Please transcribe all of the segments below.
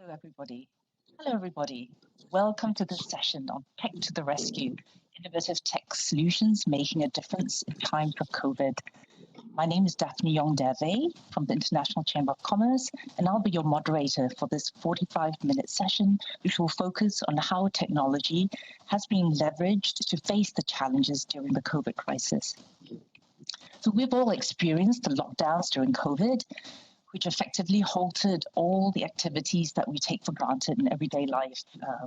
Hello, everybody. Hello, everybody. Welcome to this session on Tech to the Rescue, Innovative Tech Solutions Making a Difference in Times of COVID. My name is Daphne YONG-D'HERVÉ from the International Chamber of Commerce, and I'll be your moderator for this 45-minute session, which will focus on how technology has been leveraged to face the challenges during the COVID crisis. So we've all experienced the lockdowns during COVID, which effectively halted all the activities that we take for granted in everyday life,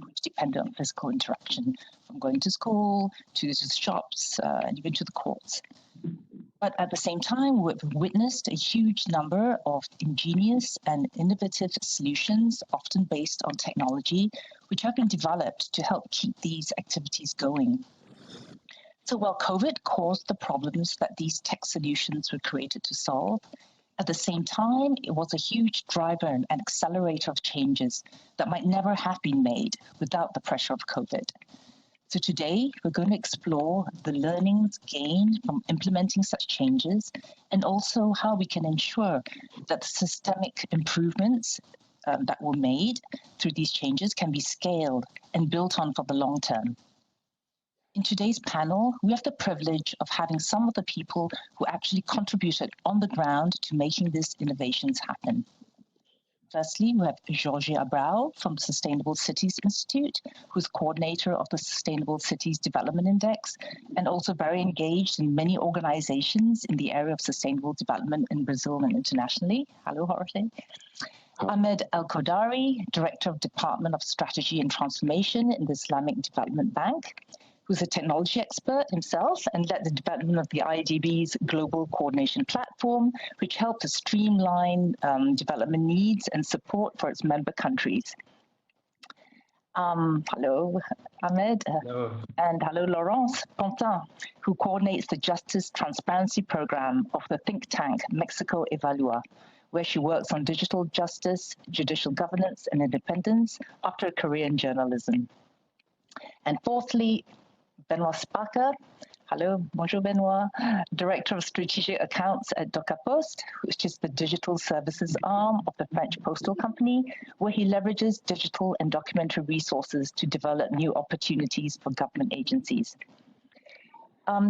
which depended on physical interaction, from going to school, to the shops, and even to the courts. But at the same time, we've witnessed a huge number of ingenious and innovative solutions, often based on technology, which have been developed to help keep these activities going. So while COVID caused the problems that these tech solutions were created to solve, at the same time, it was a huge driver and accelerator of changes that might never have been made without the pressure of COVID. So today, we're going to explore the learnings gained from implementing such changes, and also how we can ensure that the systemic improvements that were made through these changes can be scaled and built on for the long term. In today's panel, we have the privilege of having some of the people who actually contributed on the ground to making these innovations happen. Firstly, we have Jorge ABRAHO from the Sustainable Cities Institute, who's coordinator of the Sustainable Cities Development Index, and also very engaged in many organizations in the area of sustainable development in Brazil and internationally. Hello, Jorge. Ahmed ELKHODARY, Director of Department of Strategy and Transformation in the Islamic Development Bank, who's a technology expert himself and led the development of the IDB's global coordination platform, which helped to streamline development needs and support for its member countries. Hello, Ahmed. Hello. And hello, Laurence, who coordinates the Justice Transparency Program of the think tank Mexico Evalúa, where she works on digital justice, judicial governance, and independence after a career in journalism. And fourthly, Benoit SPACHER. Hello, bonjour Benoit, Director of Strategic Accounts at DocaPost, which is the digital services arm of the French Postal Company, where he leverages digital and documentary resources to develop new opportunities for government agencies.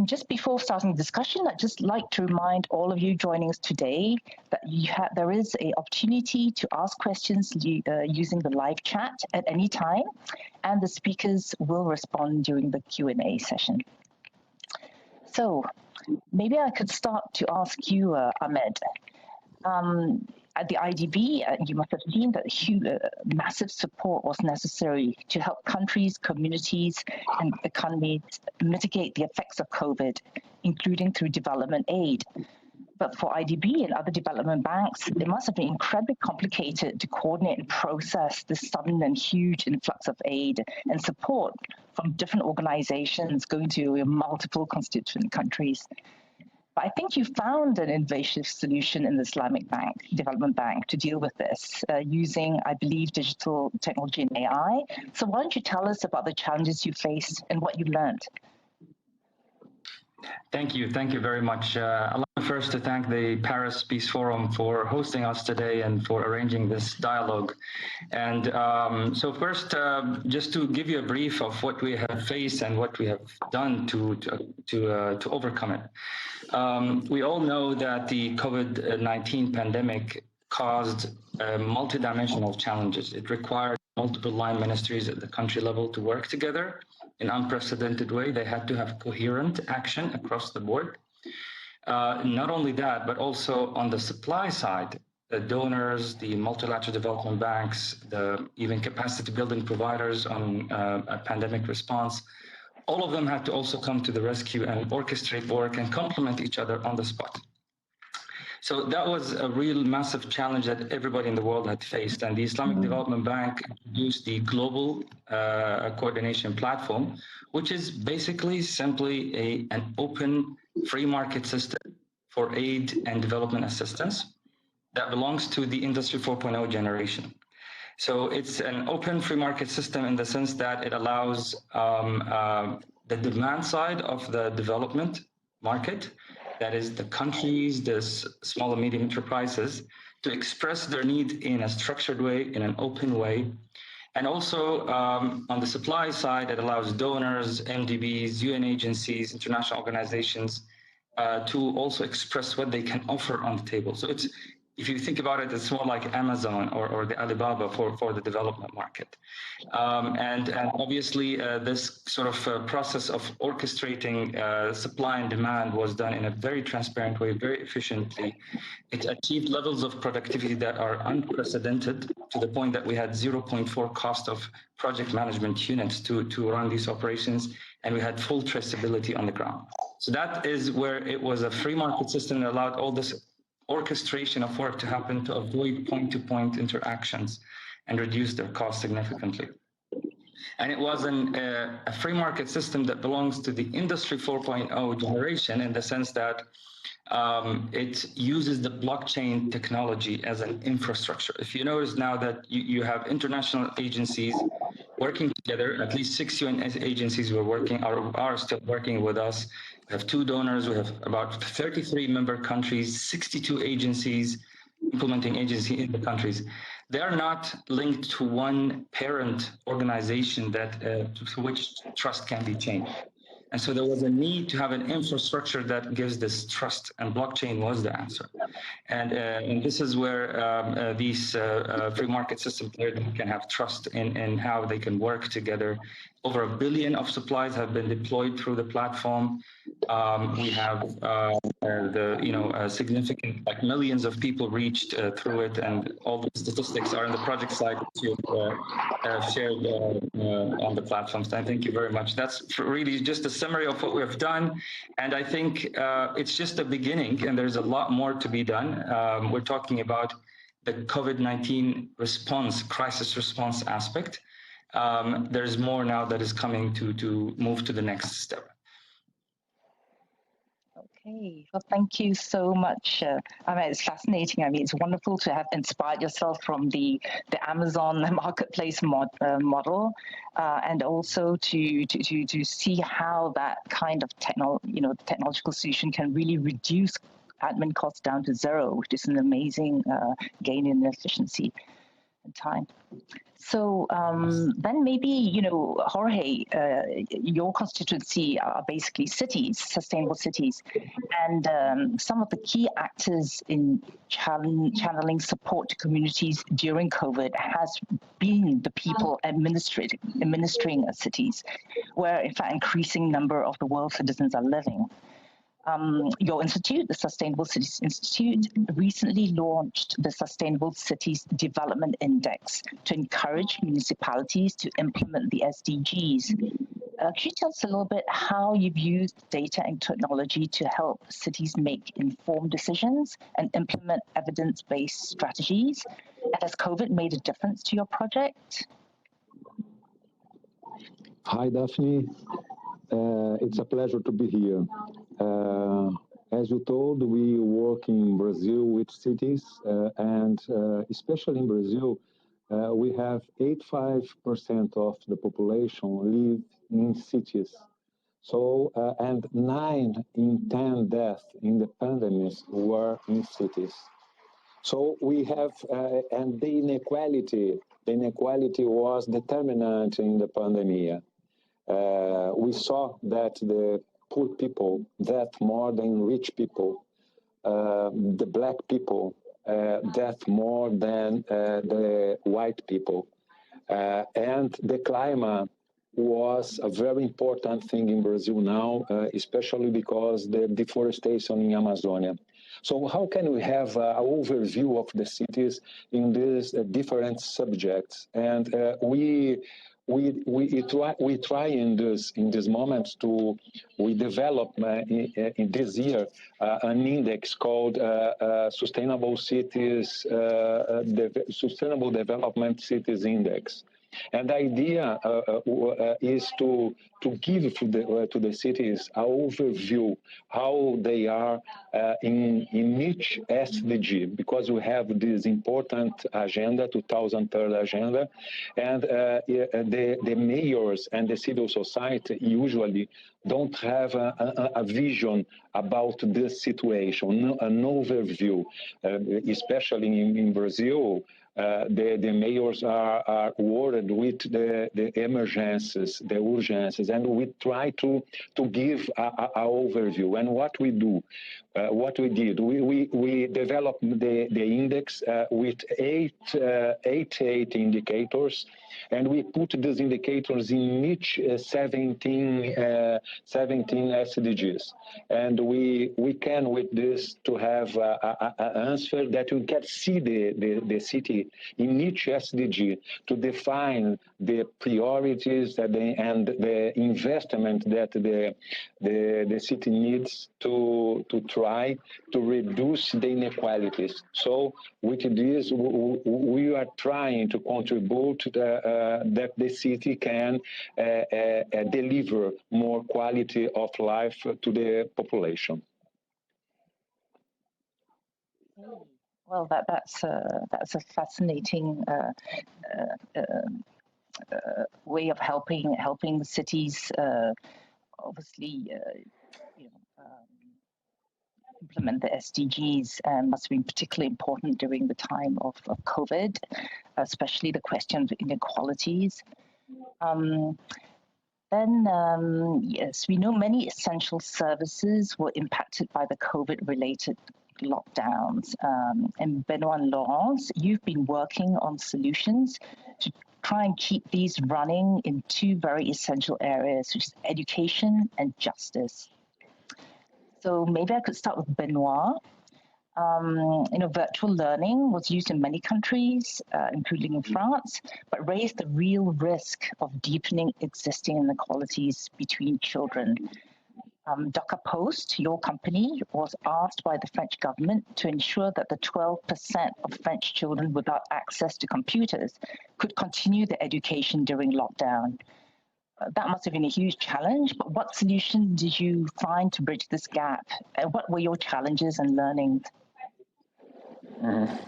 Just before starting the discussion, I'd just like to remind all of you joining us today that there is an opportunity to ask questions using the live chat at any time, and the speakers will respond during the Q&A session. So maybe I could start to ask you, Ahmed. At the IDB, you must have seen that massive support was necessary to help countries, communities, and economies mitigate the effects of COVID, including through development aid. But for IDB and other development banks, it must have been incredibly complicated to coordinate and process this sudden and huge influx of aid and support from different organizations going to multiple constituent countries. I think you found an innovative solution in the Islamic Development Bank to deal with this using, I believe, digital technology and AI. So why don't you tell us about the challenges you faced and what you learned? Thank you very much. Allow me first to thank the Paris Peace Forum for hosting us today and for arranging this dialogue. And so first, just to give you a brief of what we have faced and what we have done to overcome it. We all know that the COVID-19 pandemic caused multidimensional challenges. It required multiple line ministries at the country level to work together in unprecedented way. They had to have coherent action across the board. Not only that, but also on the supply side, the donors, the multilateral development banks, the even capacity building providers on a pandemic response, all of them had to also come to the rescue and orchestrate work and complement each other on the spot. So that was a real massive challenge that everybody in the world had faced. And the Islamic Development Bank introduced the global coordination platform, which is basically simply an open free market system for aid and development assistance that belongs to the Industry 4.0 generation. So it's an open free market system in the sense that it allows the demand side of the development market that is the countries, the small and medium enterprises, to express their need in a structured way, in an open way. And also on the supply side, it allows donors, MDBs, UN agencies, international organizations to also express what they can offer on the table. So it's, if you think about it, it's more like Amazon or the Alibaba for the development market. And obviously, this sort of process of orchestrating supply and demand was done in a very transparent way, very efficiently. It achieved levels of productivity that are unprecedented, to the point that we had 0.4 cost of project management units to run these operations, and we had full traceability on the ground. So that is where it was a free market system that allowed all this orchestration of work to happen, to avoid point-to-point interactions and reduce their cost significantly. And it was a free market system that belongs to the Industry 4.0 generation, in the sense that it uses the blockchain technology as an infrastructure. If you notice now that you have international agencies working together, at least 6 UN agencies are still working with us. We have 2 donors, we have about 33 member countries, 62 agencies, implementing agency in the countries. They are not linked to one parent organization that to which trust can be changed. And so there was a need to have an infrastructure that gives this trust, and blockchain was the answer. And this is where these free market systems can have trust in how they can work together. Over 1 billion of supplies have been deployed through the platform. We have significant, like millions of people reached through it, and all the statistics are in the project site shared on the platform. So thank you very much. That's really just a summary of what we've done, and I think it's just the beginning, and there's a lot more to be done. We're talking about the COVID-19 response, crisis response aspect. There's more now that is coming to move to the next step. Okay, well, thank you so much. I mean, it's fascinating. I mean, it's wonderful to have inspired yourself from the Amazon marketplace model, and also to see how that kind of technological solution can really reduce admin costs down to 0, which is an amazing gain in efficiency and time. So then maybe, Jorge, your constituency are basically cities, sustainable cities, and some of the key actors in channeling support to communities during COVID has been the people administering cities, where in fact increasing number of the world's citizens are living. Your institute, the Sustainable Cities Institute, recently launched the Sustainable Cities Development Index to encourage municipalities to implement the SDGs. Could you tell us a little bit how you've used data and technology to help cities make informed decisions and implement evidence-based strategies? And has COVID made a difference to your project? Hi, Daphne. It's a pleasure to be here. As you told, we work in Brazil with cities, and especially in Brazil, we have 85% of the population live in cities. So, and 9 in 10 deaths in the pandemic were in cities. So we have, and the inequality was determinant in the pandemic. We saw that the poor people death more than rich people, the black people death more than the white people. And the climate was a very important thing in Brazil now, especially because the deforestation in Amazonia. So how can we have an overview of the cities in these different subjects? And we try in this moment we develop in this year an index called Sustainable Cities, Sustainable Development Cities Index. And the idea is to give to the cities an overview how they are in each SDG, because we have this important agenda, 2030 agenda, and the mayors and the civil society usually don't have a vision about this situation, an overview, especially in Brazil. The mayors are worried with the emergencies, the urgencies, and we try to give a overview. And what we do, what we did, we developed the index with eight indicators, and we put these indicators in each 17 SDGs. And we can, with this, to have an answer that you can see the city in each SDG to define the priorities and the investment that the city needs to try to reduce the inequalities. So with this, we are trying to contribute that the city can deliver more quality of life to the population. Well, that's a fascinating way of helping the cities obviously implement the SDGs, and must have been particularly important during the time of COVID, especially the question of inequalities. Yes, we know many essential services were impacted by the COVID-related lockdowns. And Benoit and Laurence, you've been working on solutions to try and keep these running in two very essential areas, which is education and justice. So maybe I could start with Benoit. Virtual learning was used in many countries, including in France, but raised the real risk of deepening existing inequalities between children. DOCA Post, your company, was asked by the French government to ensure that the 12% of French children without access to computers could continue their education during lockdown. That must have been a huge challenge, but what solution did you find to bridge this gap? What were your challenges and learnings?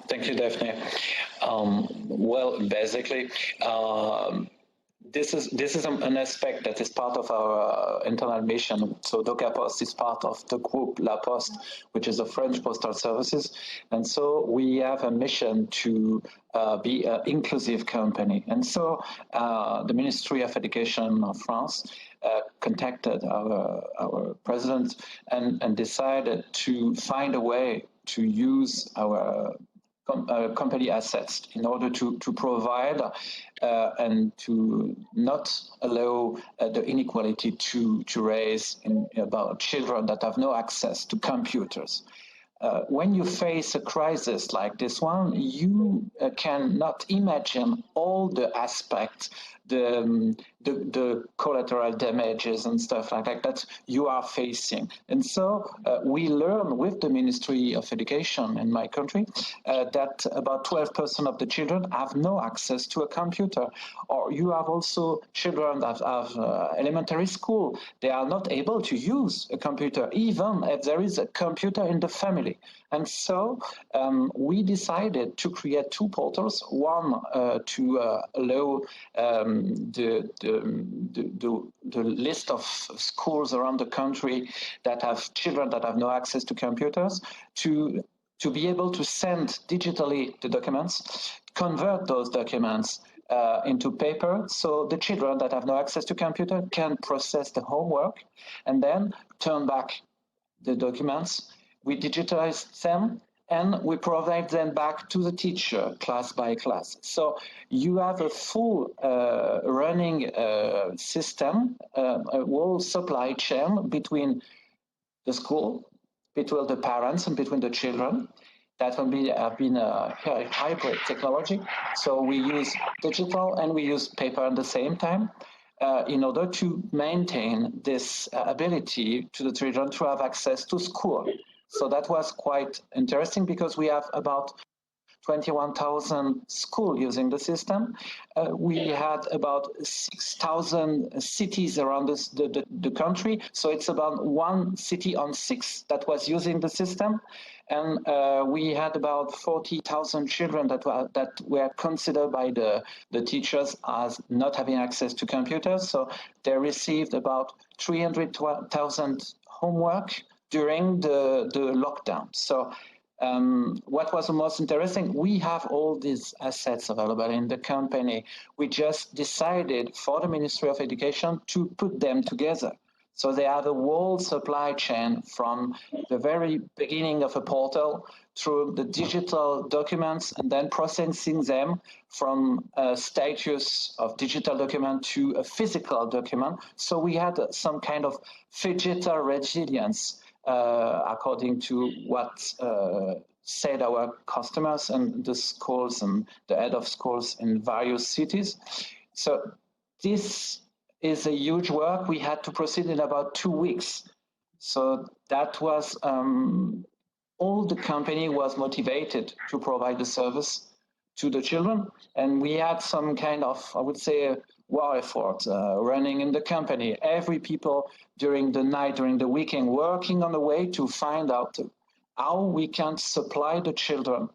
Thank you, Daphne. Well, basically, this is an aspect that is part of our internal mission. So DOCA Post is part of the group La Poste, which is a French postal services. And so we have a mission to be an inclusive company. And so the Ministry of Education of France contacted our president and decided to find a way to use our company assets in order to provide and to not allow the inequality to raise about children that have no access to computers. When you face a crisis like this one, you cannot imagine all the aspects, the collateral damages and stuff like that you are facing. And so we learn with the Ministry of Education in my country that about 12% of the children have no access to a computer. Or you have also children that have elementary school. They are not able to use a computer, even if there is a computer in the family. And so we decided to create two portals, one to allow the list of schools around the country that have children that have no access to computers to be able to send digitally the documents, convert those documents into paper, so the children that have no access to computer can process the homework and then turn back the documents. We digitize them and we provide them back to the teacher, class by class. So you have a full running system, a whole supply chain between the school, between the parents and between the children. That will have been a hybrid technology. So we use digital and we use paper at the same time in order to maintain this ability to the children to have access to school. So that was quite interesting because we have about 21,000 schools using the system. We had about 6,000 cities around the country. So it's about 1 city on 6 that was using the system. and we had about 40,000 children that were considered by the teachers as not having access to computers. So they received about 300,000 homework during the lockdown. So what was the most interesting, we have all these assets available in the company. We just decided for the Ministry of Education to put them together. So they have a whole supply chain from the very beginning of a portal through the digital documents and then processing them from a status of digital document to a physical document. So we had some kind of digital resilience according to what said our customers and the schools and the head of schools in various cities. So this is a huge work. We had to proceed in about 2 weeks. So that was, all the company was motivated to provide the service to the children. And we had some kind of, I would say, war effort running in the company. Every people during the night, during the weekend, working on a way to find out how we can supply the children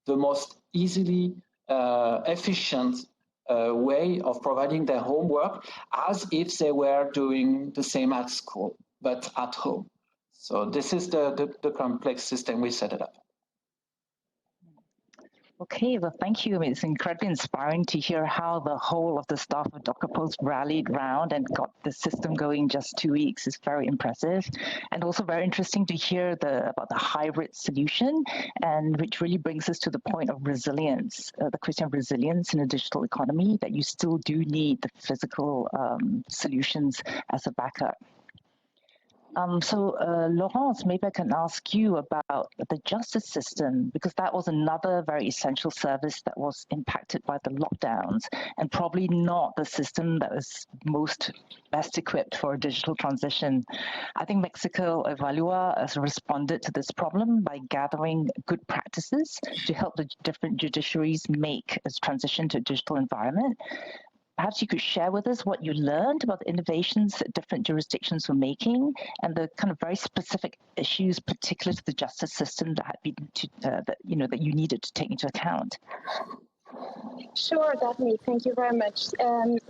the most easily efficient way of providing their homework as if they were doing the same at school, but at home. So this is the complex system we set it up. Okay, well, thank you. It's incredibly inspiring to hear how the whole of the staff of DocaPost rallied round and got the system going just 2 weeks. It's very impressive. And also very interesting to hear about the hybrid solution, and which really brings us to the point of resilience, the question of resilience in a digital economy, that you still do need the physical solutions as a backup. Laurence, maybe I can ask you about the justice system, because that was another very essential service that was impacted by the lockdowns, and probably not the system that was best equipped for a digital transition. I think Mexico Evalúa has responded to this problem by gathering good practices to help the different judiciaries make a transition to a digital environment. Perhaps you could share with us what you learned about the innovations that different jurisdictions were making and the kind of very specific issues particular to the justice system that had been that you needed to take into account. Sure, Daphne, thank you very much.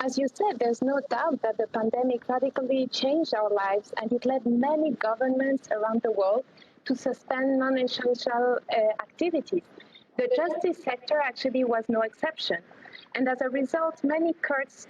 As you said, there's no doubt that the pandemic radically changed our lives, and it led many governments around the world to suspend non-essential activities. The justice sector actually was no exception. And as a result, many courts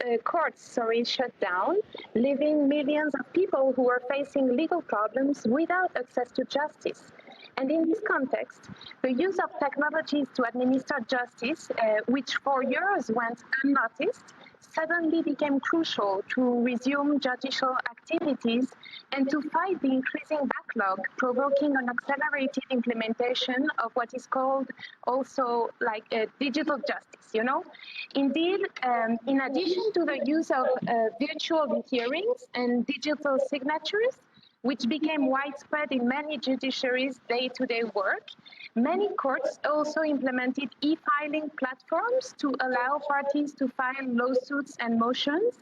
shut down, leaving millions of people who were facing legal problems without access to justice. And in this context, the use of technologies to administer justice, which for years went unnoticed, suddenly became crucial to resume judicial activities and to fight the increasing backlog, provoking an accelerated implementation of what is called also like digital justice, you know? Indeed, in addition to the use of virtual hearings and digital signatures, which became widespread in many judiciaries' day-to-day work, many courts also implemented e-filing platforms to allow parties to file lawsuits and motions,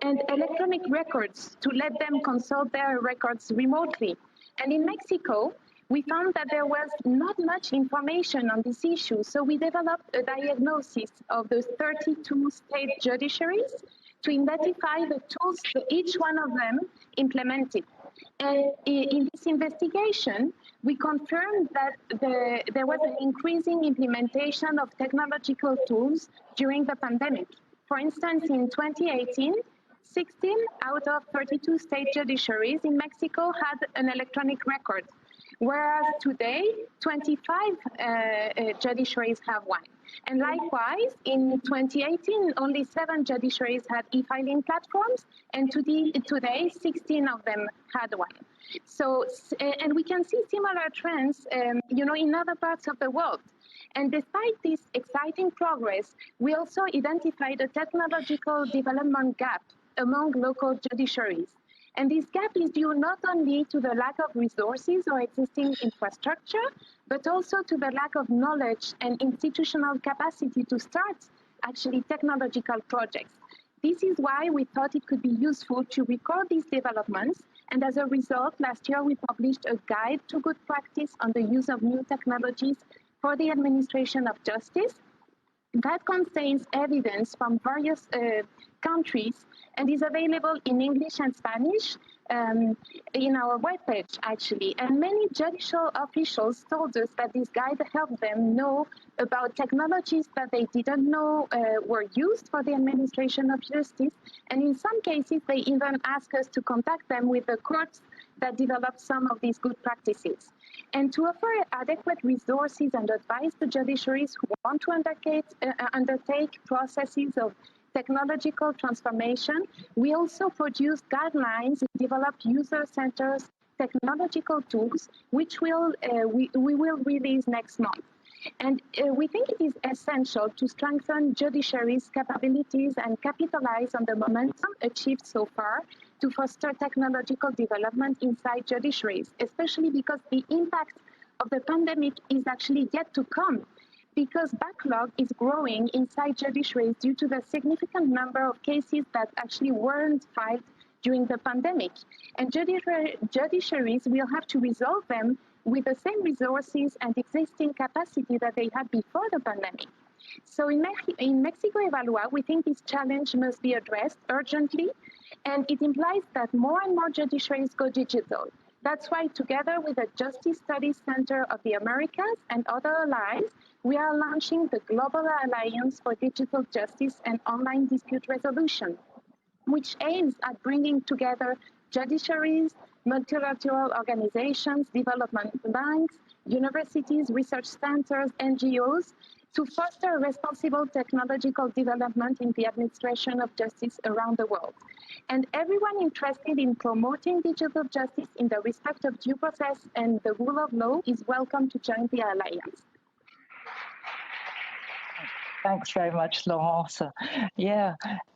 and electronic records to let them consult their records remotely. And in Mexico, we found that there was not much information on this issue, so we developed a diagnosis of the 32 state judiciaries to identify the tools that each one of them implemented. And in this investigation, we confirmed that there was an increasing implementation of technological tools during the pandemic. For instance, in 2018, 16 out of 32 state judiciaries in Mexico had an electronic record, whereas today, 25 judiciaries have one. And likewise, in 2018, only 7 judiciaries had e-filing platforms, and today, 16 of them had one. So, and we can see similar trends, in other parts of the world. And despite this exciting progress, we also identified a technological development gap among local judiciaries. And this gap is due not only to the lack of resources or existing infrastructure, but also to the lack of knowledge and institutional capacity to start actually technological projects. This is why we thought it could be useful to record these developments And as a result, last year we published a guide to good practice on the use of new technologies for the administration of justice. That contains evidence from various countries and is available in English and Spanish in our webpage, actually. And many judicial officials told us that this guide helped them know about technologies that they didn't know were used for the administration of justice. And in some cases, they even asked us to contact them with the courts that developed some of these good practices. And to offer adequate resources and advice to judiciaries who want to undertake processes of technological transformation, we also produce guidelines to develop user-centered technological tools, which we will release next month. And we think it is essential to strengthen judiciary's capabilities and capitalize on the momentum achieved so far to foster technological development inside judiciaries, especially because the impact of the pandemic is actually yet to come, because backlog is growing inside judiciaries due to the significant number of cases that actually weren't filed during the pandemic. And judiciaries will have to resolve them with the same resources and existing capacity that they had before the pandemic. So in Mexico Evalúa, we think this challenge must be addressed urgently, and it implies that more and more judiciaries go digital. That's why, together with the Justice Studies Center of the Americas and other allies, we are launching the Global Alliance for Digital Justice and Online Dispute Resolution, which aims at bringing together judiciaries, multilateral organizations, development banks, universities, research centers, NGOs, to foster responsible technological development in the administration of justice around the world. And everyone interested in promoting digital justice in the respect of due process and the rule of law is welcome to join the Alliance. Thanks very much, Laurence. Yeah,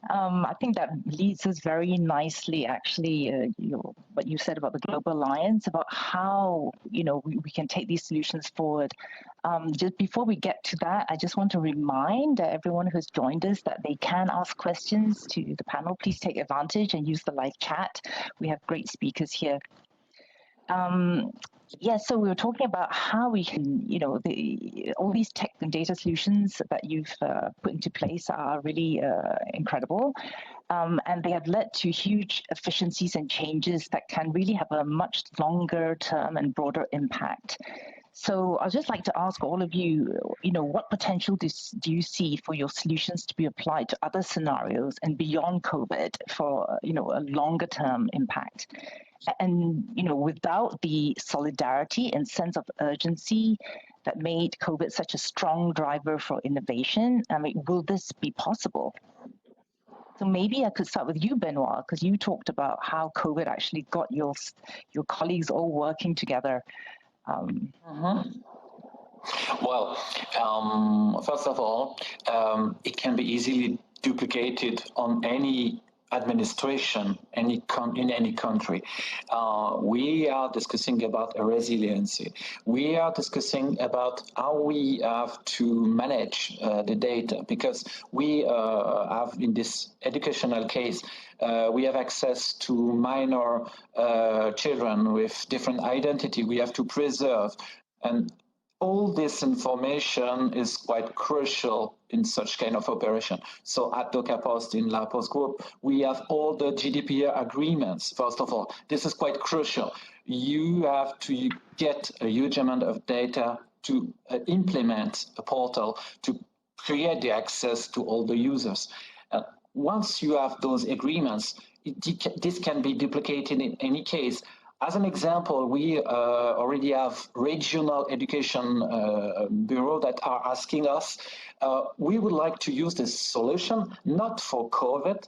I think that leads us very nicely, actually, what you said about the Global Alliance, about how, we can take these solutions forward. Just before we get to that, I just want to remind everyone who's joined us that they can ask questions to the panel. Please take advantage and use the live chat. We have great speakers here. Yes, so we were talking about how we can, all these tech and data solutions that you've put into place are really incredible. And they have led to huge efficiencies and changes that can really have a much longer term and broader impact. So I'd just like to ask all of you, what potential do you see for your solutions to be applied to other scenarios and beyond COVID for, a longer term impact? And, without the solidarity and sense of urgency that made COVID such a strong driver for innovation, will this be possible? So maybe I could start with you, Benoit, because you talked about how COVID actually got your colleagues all working together. Well, first of all, it can be easily duplicated on any administration in any country. We are discussing about resiliency. We are discussing about how we have to manage the data, because we have, in this educational case, we have access to minor children with different identity we have to preserve, and all this information is quite crucial in such kind of operation. So at DocaPost, in La Poste Group, we have all the GDPR agreements. First of all, this is quite crucial. You have to get a huge amount of data to implement a portal to create the access to all the users. Once you have those agreements, this can be duplicated in any case. As an example, we already have regional education bureau that are asking us, we would like to use this solution, not for COVID,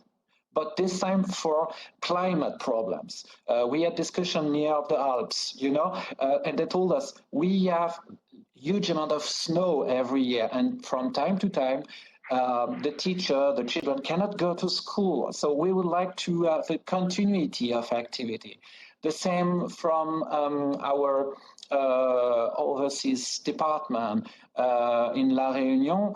but this time for climate problems. We had discussion near the Alps, and they told us we have huge amount of snow every year, and from time to time, the children cannot go to school. So we would like to have a continuity of activity. The same from our overseas department in La Réunion.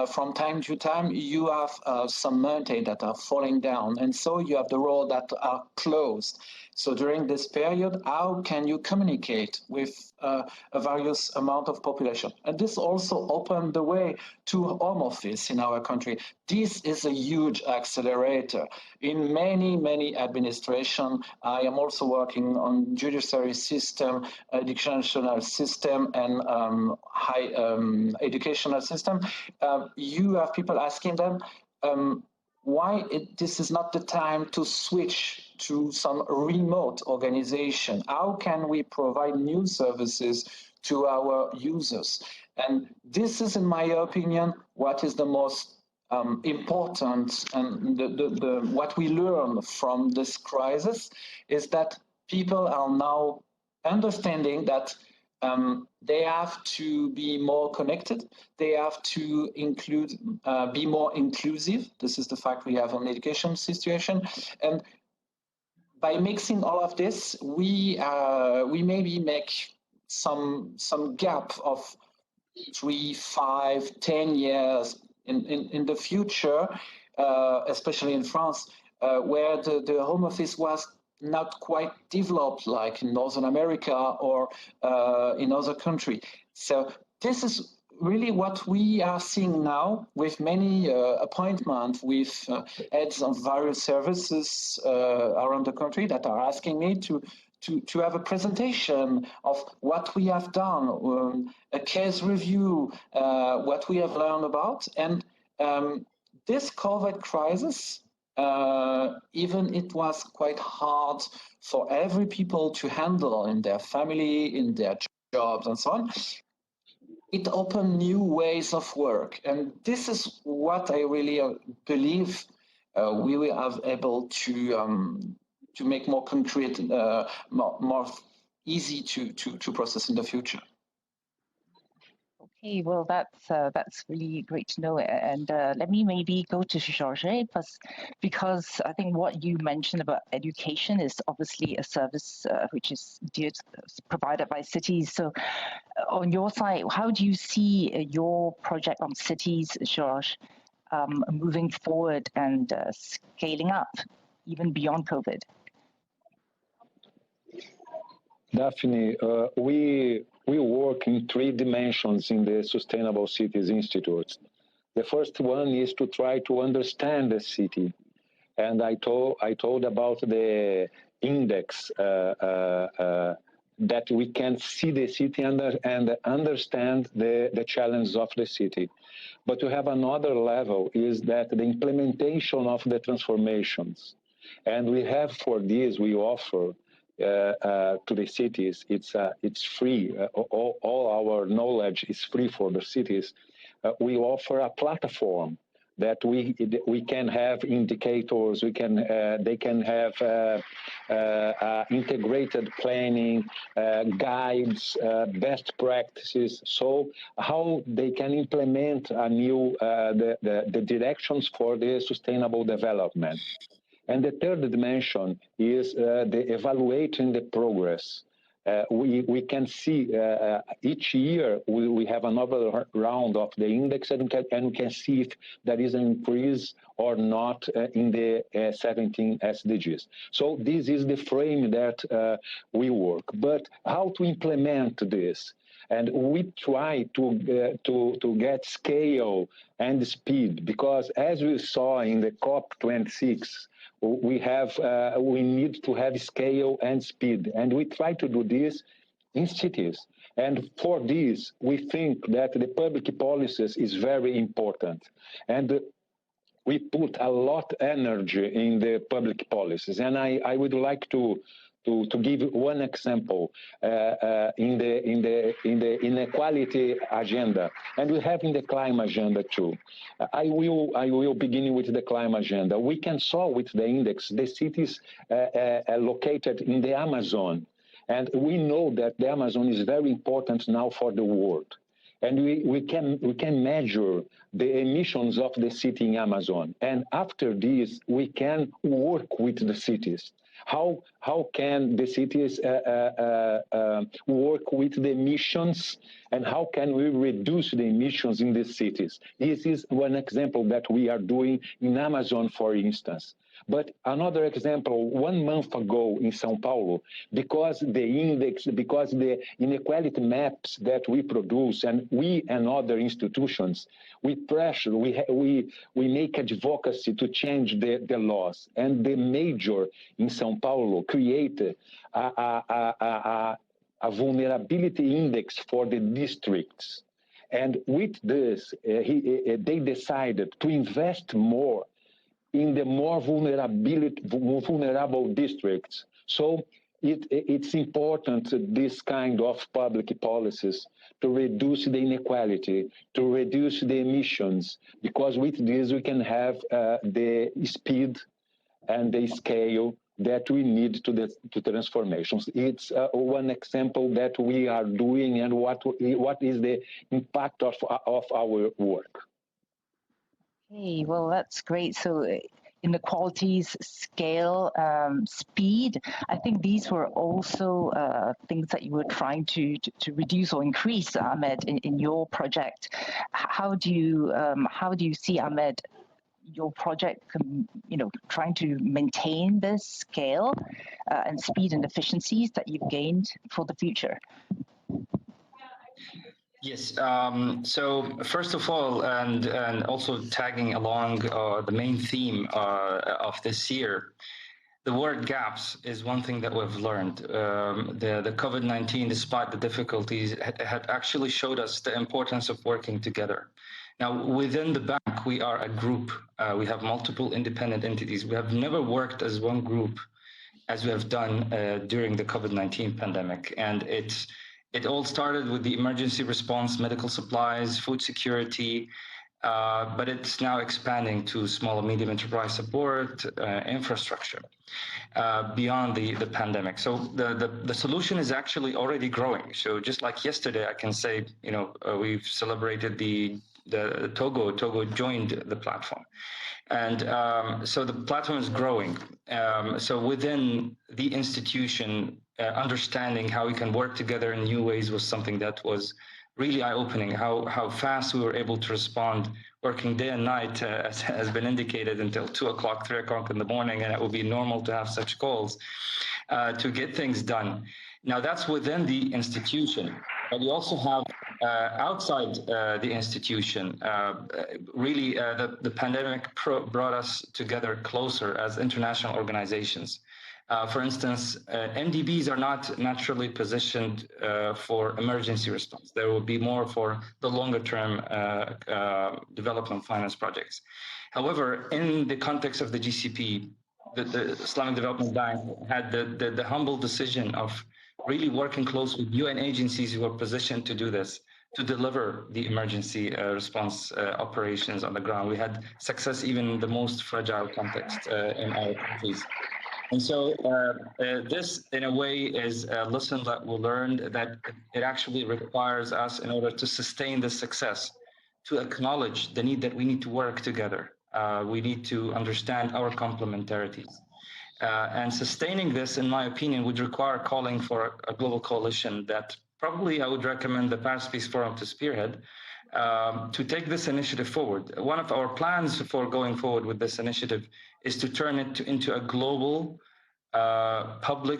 From time to time, you have some mountains that are falling down, and so you have the roads that are closed. So during this period, how can you communicate with a various amount of population? And this also opened the way to home office in our country. This is a huge accelerator. In many administration, I am also working on judiciary system, educational system, and high educational system. You have people asking them, why this is not the time to switch to some remote organization? How can we provide new services to our users? And this is, in my opinion, what is the most important, and what we learn from this crisis is that people are now understanding that they have to be more connected. They have to be more inclusive. This is the fact we have on the education situation. And by mixing all of this, we maybe make some gap of 3, 5, 10 years in the future, especially in France, where the home office was not quite developed like in Northern America or in other countries. So this is really what we are seeing now with many appointments with heads of various services around the country that are asking me to have a presentation of what we have done, a case review, what we have learned about. And this COVID crisis, even it was quite hard for every people to handle in their family, in their jobs and so on, it opened new ways of work. And this is what I really believe we will have able to make more concrete, more easy to process in the future. Okay, well, that's really great to know. And let me maybe go to Jorge, because I think what you mentioned about education is obviously a service which is provided by cities. So on your side, how do you see your project on cities, Jorge, moving forward and scaling up even beyond COVID? Daphne, we work in 3 dimensions in the Sustainable Cities Institute. The first one is to try to understand the city. And I told about the index that we can see the city and understand the challenges of the city. But to have another level is that the implementation of the transformations. And we have for this, we offer to the cities, it's free. All our knowledge is free for the cities. We offer a platform that we can have indicators. They can have integrated planning, guides, best practices. So how they can implement a new the directions for the sustainable development. And the third dimension is the evaluating the progress. We can see each year we have another round of the index and we can see if there is an increase or not in the 17 SDGs. So this is the frame that we work. But how to implement this? And we try to get scale and speed, because as we saw in the COP26, we need to have scale and speed, and we try to do this in cities. And for this, we think that the public policies is very important, and we put a lot of energy in the public policies. And I would like to give one example in the inequality agenda, and we have in the climate agenda too. I will begin with the climate agenda. We can saw with the index the cities located in the Amazon, and we know that the Amazon is very important now for the world. And we can measure the emissions of the city in Amazon, and after this we can work with the cities. How can the cities work with the emissions, and how can we reduce the emissions in the cities? This is one example that we are doing in Amazon, for instance. But another example, 1 month ago in São Paulo, because the inequality maps that we produce, and we and other institutions, we pressure, we make advocacy to change the laws. And the mayor in São Paulo created a vulnerability index for the districts. And with this, they decided to invest more in the more vulnerable districts. So it's important, this kind of public policies, to reduce the inequality, to reduce the emissions, because with this we can have the speed and the scale that we need to transformations. It's one example that we are doing, and what is the impact of our work. Hey, well, that's great. So inequalities, scale, speed, I think these were also things that you were trying to reduce or increase, Ahmed, in your project. How do you see, Ahmed, your project, trying to maintain this scale and speed and efficiencies that you've gained for the future? Yes. So first of all, and also tagging along the main theme of this year, the word gaps is one thing that we've learned. The COVID-19, despite the difficulties, had actually showed us the importance of working together. Now, within the bank, we are a group. We have multiple independent entities. We have never worked as one group as we have done during the COVID-19 pandemic. And it all started with the emergency response, medical supplies, food security, but it's now expanding to small and medium enterprise support, infrastructure, beyond the pandemic. So the solution is actually already growing. So just like yesterday, I can say, we've celebrated the Togo joined the platform. And so the platform is growing. So within the institution, understanding how we can work together in new ways was something that was really eye-opening. How fast we were able to respond, working day and night, as has been indicated, until 2 o'clock, 3 o'clock in the morning, and it would be normal to have such calls to get things done. Now that's within the institution, but you also have outside the institution. Really, the pandemic brought us together closer as international organizations. For instance, MDBs are not naturally positioned for emergency response. There will be more for the longer term development finance projects. However, in the context of the GCP, the Islamic Development Bank had the humble decision of really working close with UN agencies who are positioned to do this, to deliver the emergency response operations on the ground. We had success even in the most fragile context in our countries. And so this, in a way, is a lesson that we learned, that it actually requires us, in order to sustain this success, to acknowledge the need that we need to work together. We need to understand our complementarities. And sustaining this, in my opinion, would require calling for a global coalition that probably I would recommend the Paris Peace Forum to spearhead, to take this initiative forward. One of our plans for going forward with this initiative is to turn it into a global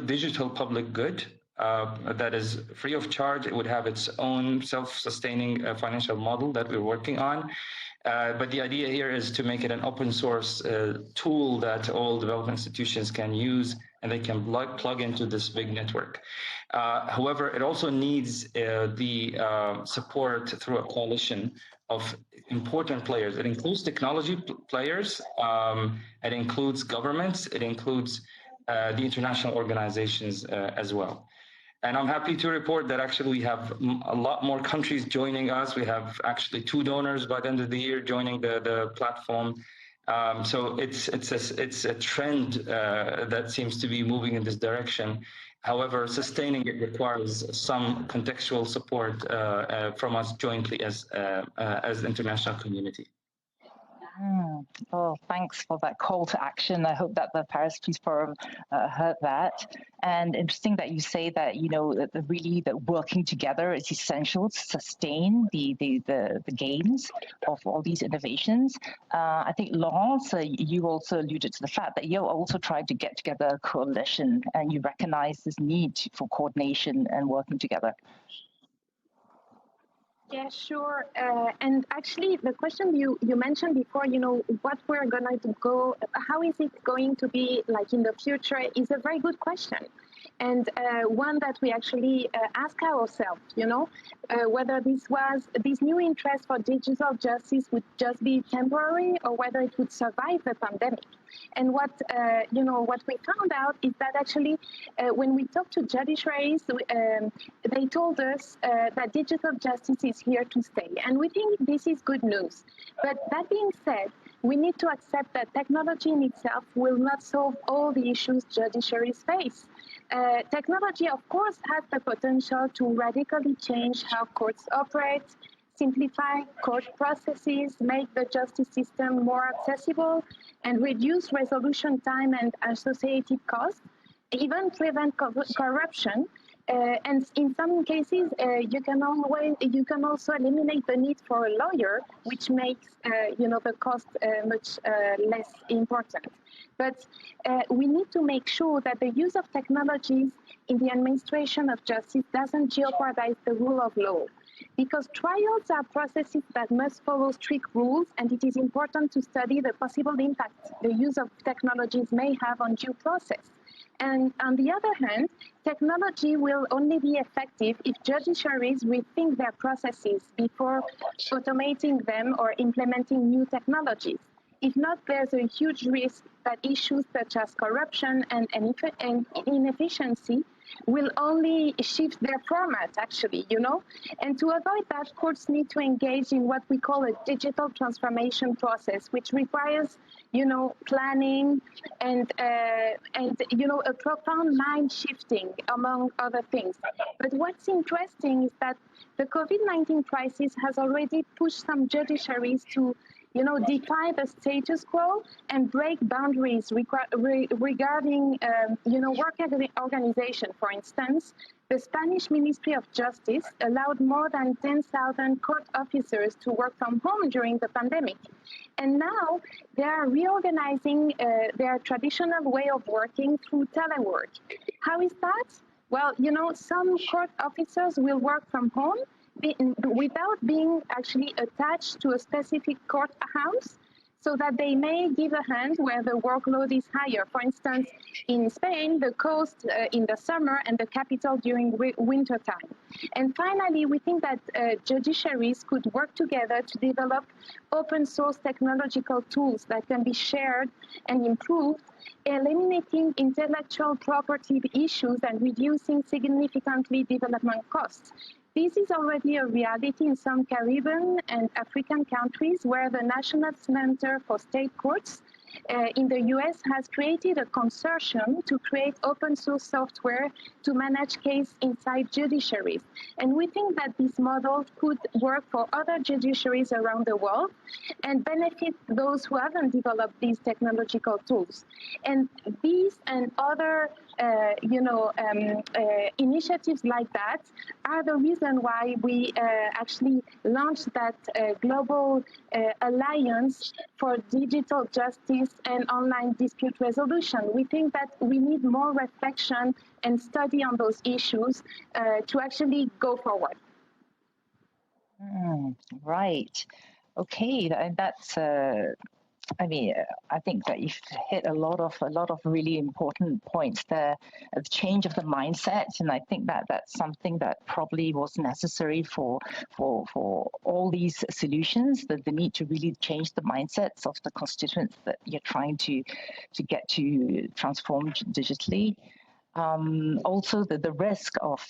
digital public good that is free of charge. It would have its own self-sustaining financial model that we're working on. But the idea here is to make it an open source tool that all development institutions can use, and they can plug into this big network. However, it also needs the support through a coalition of important players. It includes technology players, it includes governments, it includes the international organizations as well. And I'm happy to report that actually we have a lot more countries joining us. We have actually 2 donors by the end of the year joining the platform. So it's a trend that seems to be moving in this direction. However, sustaining it requires some contextual support from us jointly as the international community. Well, thanks for that call to action. I hope that the Paris Peace Forum heard that. And interesting that you say that, you know, that really that working together is essential to sustain the gains of all these innovations. I think, Laurence, you also alluded to the fact that you also tried to get together a coalition, and you recognize this need for coordination and working together. Yeah, sure. And actually, the question you mentioned before, you know, what we're going to go, how is it going to be like in the future is a very good question. And one that we actually ask ourselves, you know, whether this new interest for digital justice would just be temporary or whether it would survive the pandemic. And what we found out is that actually, when we talked to judiciaries, they told us that digital justice is here to stay. And we think this is good news. But that being said, we need to accept that technology in itself will not solve all the issues judiciaries face. Technology, of course, has the potential to radically change how courts operate, simplify court processes, make the justice system more accessible, and reduce resolution time and associated costs, even prevent corruption. And in some cases, you can also eliminate the need for a lawyer, which makes the cost much less important. But we need to make sure that the use of technologies in the administration of justice doesn't jeopardize the rule of law. Because trials are processes that must follow strict rules, and it is important to study the possible impact the use of technologies may have on due process. And on the other hand, technology will only be effective if judiciaries rethink their processes before automating them or implementing new technologies. If not, there's a huge risk that issues such as corruption and inefficiency will only shift their format, actually, you know? And to avoid that, courts need to engage in what we call a digital transformation process, which requires, planning and a profound mind shifting, among other things. But what's interesting is that the COVID-19 crisis has already pushed some judiciaries to defy the status quo and break boundaries regarding, work organization. For instance, the Spanish Ministry of Justice allowed more than 10,000 court officers to work from home during the pandemic. And now they are reorganizing their traditional way of working through telework. How is that? Well, some court officers will work from home without being actually attached to a specific courthouse, so that they may give a hand where the workload is higher. For instance, in Spain, the coast in the summer and the capital during winter time. And finally, we think that judiciaries could work together to develop open source technological tools that can be shared and improved, eliminating intellectual property issues and reducing significantly development costs. This is already a reality in some Caribbean and African countries, where the National Center for State Courts in the US has created a consortium to create open source software to manage cases inside judiciaries. And we think that this model could work for other judiciaries around the world and benefit those who haven't developed these technological tools. And these and other initiatives like that are the reason why we actually launched that global alliance for digital justice and online dispute resolution. We think that we need more reflection and study on those issues to actually go forward. Right. Okay, that's. I think that you've hit a lot of really important points there. The change of the mindset, and I think that that's something that probably was necessary for all these solutions. That the need to really change the mindsets of the constituents that you're trying to get to transform digitally. Also, the risk of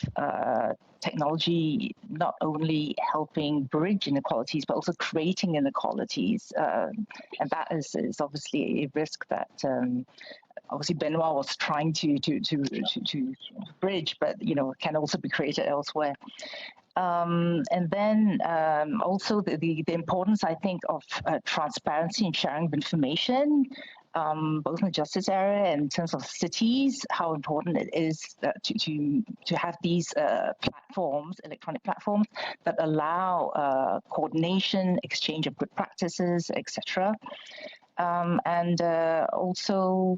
technology not only helping bridge inequalities, but also creating inequalities. And that is obviously a risk that obviously Benoit was trying to bridge, but can also be created elsewhere. And then also the importance, I think, of transparency and sharing of information, both in the justice area and in terms of cities, how important it is to have these platforms, electronic platforms, that allow coordination, exchange of good practices, etc. And also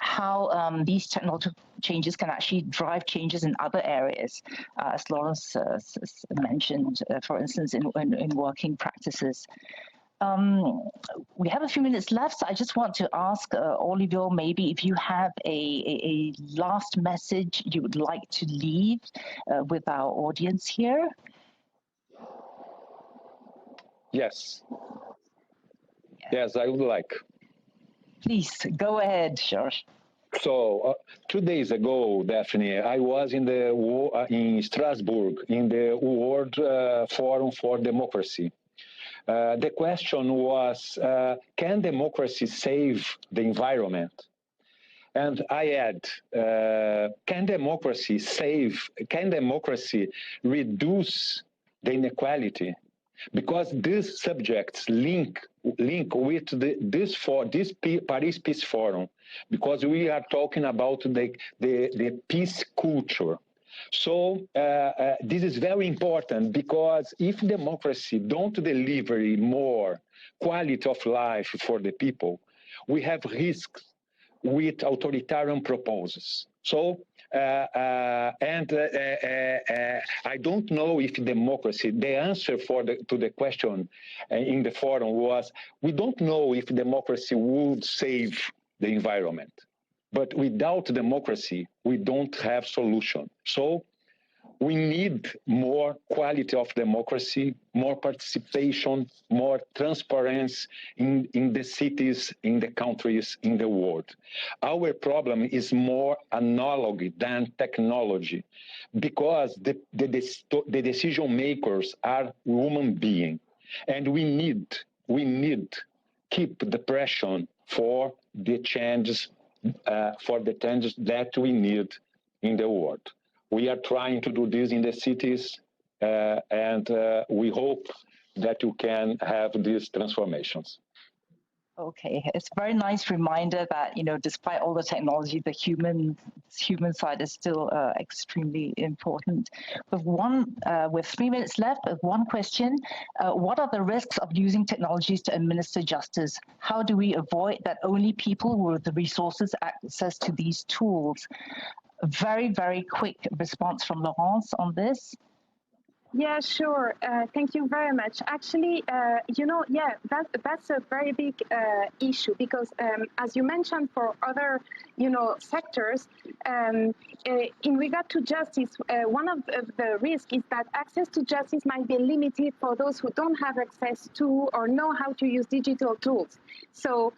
how these technological changes can actually drive changes in other areas, as Laurence mentioned, for instance, in working practices. We have a few minutes left, so I just want to ask Olivia, maybe if you have a last message you would like to leave with our audience here. Yes. Yes, I would like. Please, go ahead, George. So 2 days ago, Daphne, I was in Strasbourg in the World Forum for Democracy. The question was, can democracy save the environment? And I add, can democracy reduce the inequality? Because these subjects link with this Paris Peace Forum, because we are talking about the peace culture. So this is very important, because if democracy don't deliver more quality of life for the people, we have risks with authoritarian proposals. So, I don't know if democracy, the answer to the question in the forum was, we don't know if democracy would save the environment. But without democracy, we don't have solution. So we need more quality of democracy, more participation, more transparency in the cities, in the countries, in the world. Our problem is more analog than technology, because the decision makers are human beings, and we need keep the pressure for the changes that we need in the world. We are trying to do this in the cities, and we hope that you can have these transformations. Okay, it's a very nice reminder that, despite all the technology, the human side is still extremely important. With 3 minutes left, one question: what are the risks of using technologies to administer justice? How do we avoid that only people with the resources access to these tools? A very, very quick response from Laurence on this. Yeah, sure. Thank you very much. Actually, that's a very big issue, because as you mentioned, for other, sectors, in regard to justice, one of the risks is that access to justice might be limited for those who don't have access to or know how to use digital tools. So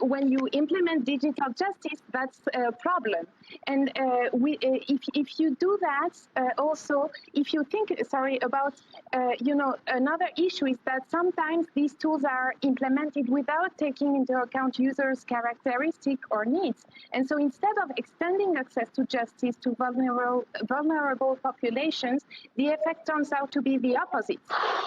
when you implement digital justice, that's a problem. And if you do that, also, if you think, about, another issue is that sometimes these tools are implemented without taking into account users' characteristics or needs. And so instead of extending access to justice to vulnerable populations, the effect turns out to be the opposite.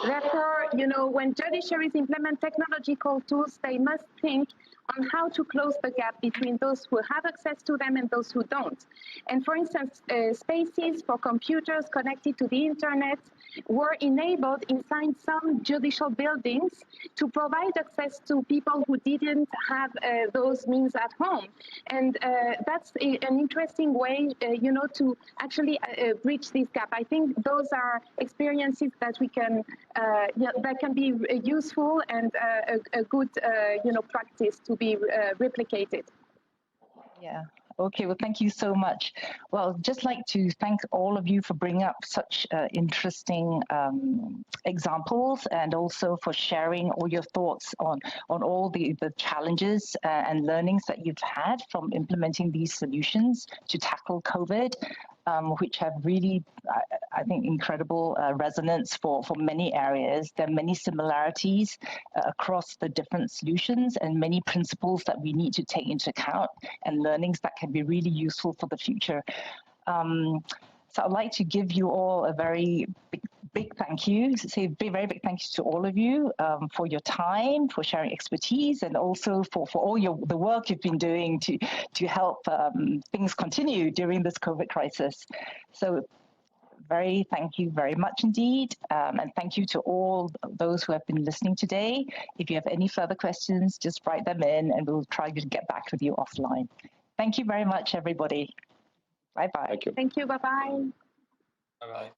Therefore, when judiciaries implement technological tools, they must think on how to close the gap between those who have access to them and those who don't. And for instance, spaces for computers connected to the internet were enabled inside some judicial buildings to provide access to people who didn't have those means at home. And that's an interesting way, to actually bridge this gap. I think those are experiences that we can, that can be useful and a good, practice to be replicated. Yeah. Okay, well, thank you so much. Well, just like to thank all of you for bringing up such interesting examples, and also for sharing all your thoughts on all the challenges and learnings that you've had from implementing these solutions to tackle COVID, which have really, I think, incredible resonance for many areas. There are many similarities across the different solutions, and many principles that we need to take into account, and learnings that can be really useful for the future. So I'd like to give you all a very big thank you, say a very big thank you to all of you for your time, for sharing expertise, and also for all the work you've been doing to help things continue during this COVID crisis. So thank you very much indeed. And thank you to all those who have been listening today. If you have any further questions, just write them in and we'll try to get back with you offline. Thank you very much, everybody. Bye-bye. Thank you. Thank you. Bye-bye. Bye-bye.